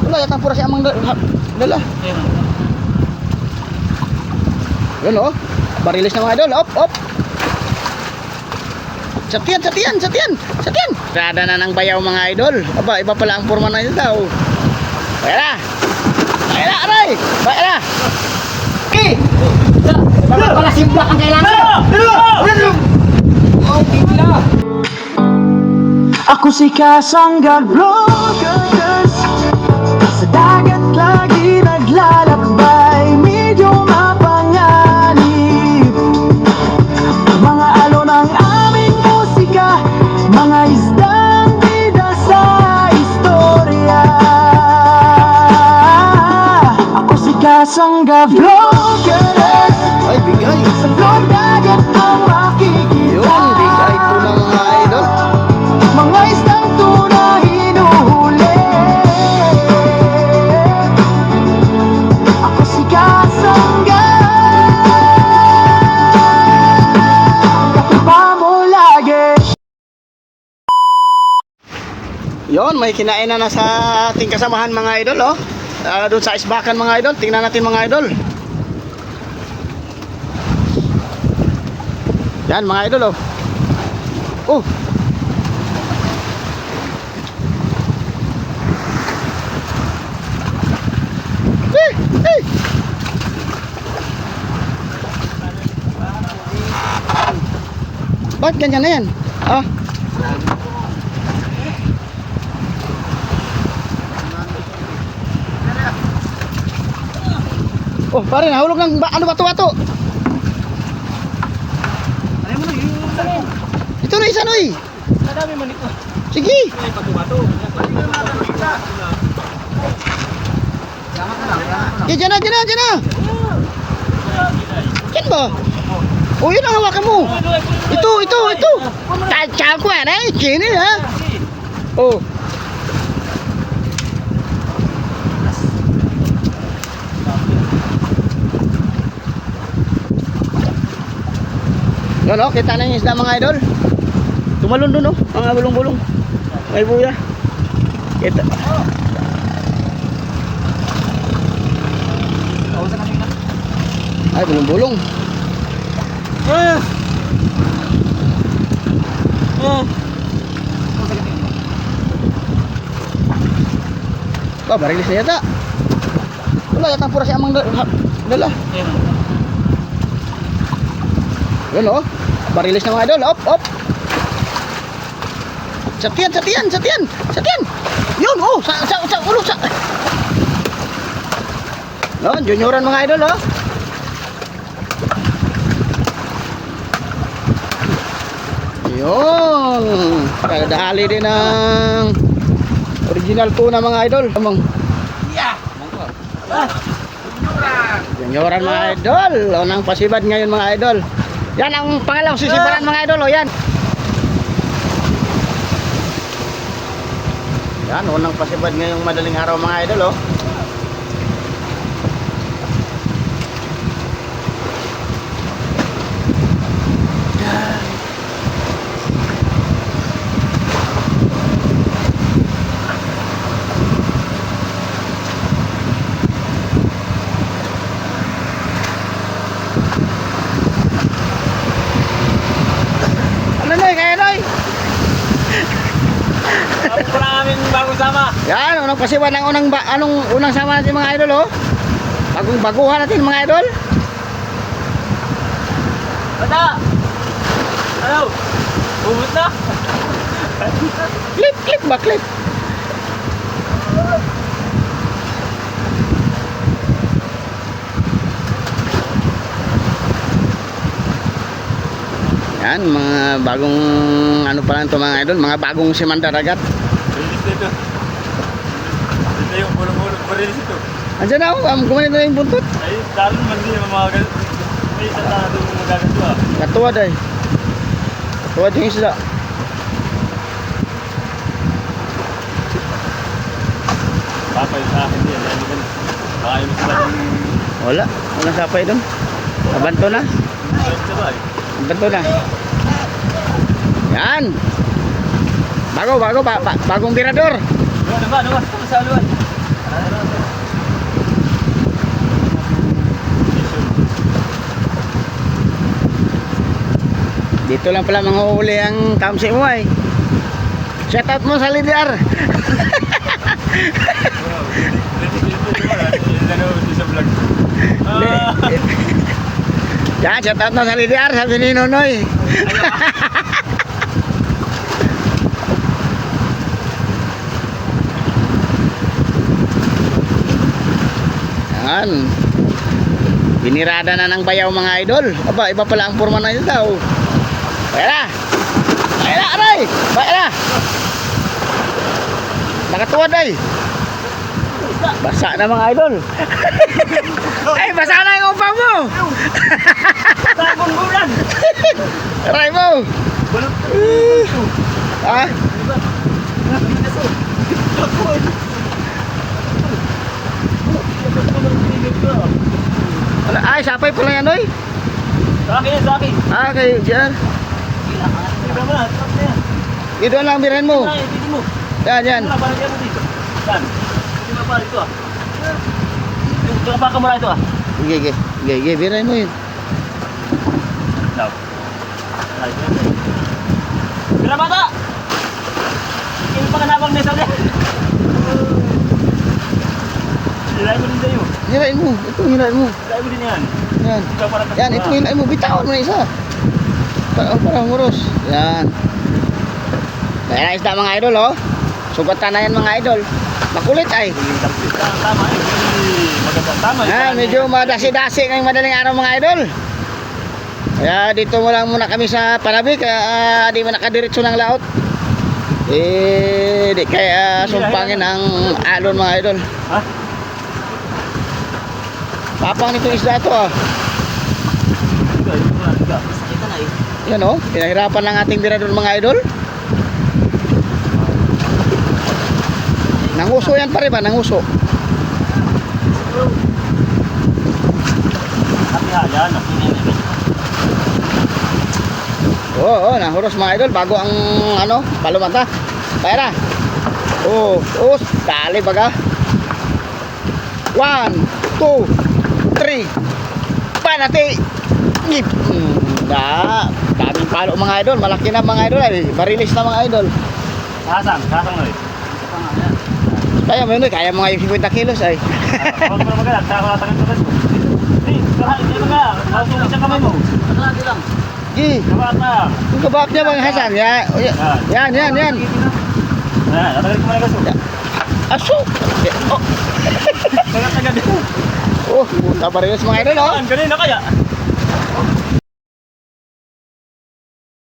Wala yatang pura siya amang dala. Yun oh. Barilis na mga idol. Op. Satian. Rada na ng bayaw mga idol. Aba, iba pala ang forma na yun daw. Bayara, aray. Bayara. Okay. Bakit pala simplak ang kailangan? Oh, bigla. Ako si Kasangga Vloggers, sa dagat lagi naglalakbay, medyo mapanganib. Mga alon ang aming musika, mga isdang bida sa istorya. Ako si Kasangga Vloggers, Ay, bigay. sa vlog dagat ang makikita. Yun, bigay ito ng mga idol. Mga isdang tuna hinuhuli. Ako si Kasangga, katiba mo lagi. Yon, may kinain na sa ating kasamahan mga idol oh. Doon sa isbakan mga idol. Tingnan natin mga idol. Yan mga idol oh. Oh. Hey. Ba't ganyan na yan? Ah. Oh, pare, nahulog ng bato-bato. Ito na isa, Noy. Madami man ito. Sige. May bato-bato. Diyan na. Yan ba? Oh, yun ang hawakan mo. Ito. Tachal ko yan eh. Kini ha. Oh. Yan o, kita na yung isda mga idol. Tumalon dun o, mga bulong-bulong. May buya. Kita. Ay, bulong-bulong. Oh, barilis na yata. Wala yatang pura siya amang dala. Yun oh. Barilis na mga idol. Op. Satian. Yun oh, sa ulo sa. No, junioran mga idol oh. Yun. Kadali din ng original tuna mga idol. Among. Yeah. Junioran mga idol. Unang pasibad ngayon mga idol. Yan ang pangalawang sisibaran mga idol oh, yan. Yan, unang pasibad ngayong madaling araw mga idol oh. Bagong sama. Yan, unang pasiwan ng unang sama natin mga idol oh. Baguhan natin mga idol. Bata! Ano? Bumut na? Clip. Yan, mga bagong ano pa lang ito mga idol, mga bagong simandaragat. Rilis nito. Ito yung bulong-bulong. Rilis ito. Andiyan na ako, kumain na yung buntot. Ay, dalo naman din yung mga may isang tao doon yung magaganto ah. Katuwad ay. Katuwad yung isda. Papay sa akin din. Ay, di ba? Baka yung sila yung... Walang sapay doon. Abanto na. Ay, sabay. Abanto na. Yan. Bagong birador. Luwan. Sa luwan. Dito lang pala mga huli ang kamsi mo ay. Shout out mo sa Lidiar. Yan, shout out mo sa Lidiar, sabi ni Nonoy. Yan. Binirada na ng bayaw mga idol. Aba, iba pala ang forma na ito daw. Kaya na! Kaya na, aray! Kaya na! Nakatuwad ay! Basa na mga idol. Ay, basa na yung upa mo! Tabong bulan! Aray mo! Ah? Wala, ay, sapay pala yan, oy. Sa akin, sa akin. Ah, kayo dyan. Iba mo na, stop na yan. Ito lang, birin mo. Ay, tigil mo. Yan, yan. Wala, parang yan mo dito. Saan? Hindi mo pare ito ah. Yung kapaka mo na ito ah. Sige, sige. Sige, sige, birin mo yun. Daw. Ay, Pira bata! Hindi pa ka nabang nesa ulit. Hilay mo din sa'yo. Hirain mo. Ito, hirain mo. Hilay mo din yan. Yan. Ikaw parang Yan, ito hirain mo. Bitawan mo na isa. Parang muros. Yan. Kaya na isda mga idol, oh. Sugatan na yan mga idol. Makulit ay. Tama eh. Magandang tama. Yan, medyo madasi-dasi ngayong madaling araw mga idol. Kaya dito mo lang muna kami sa Panabi. Kaya di mo nakadiretso ng laot. Eh, di kaya sumpangin ang alon mga idol. Ha? Papang nitong isda to, ah. Sakit na eh. Yan, oh. Pinahirapan lang ating birador mga idol. Nanguso yan pare ba? Nanguso. Happy hayan. Oo, nahuros mga idol bago ang ano, palumata. Pera. Oh, dali baga. 1, 2, 3. Panati. Ngip. Daming palo mga idol, malaki na mga idol ay. Barilis na mga idol. Kasang na eh. Kaya mo yun, kaya mga 50 kilos ay. Huwag mo na magalat. Saka wala tangan sa mo. Hindi mo ka. Mautulis ang kamay mo. Nakalagi lang. Gi, Kabaat na. yung kabak niya mga Hasan. Yan. Ayan, natagad ko malagas mo. Aso. Oh, Tagad-tagad. oh, punta barilis mga idol, oh. Ang galing na kaya.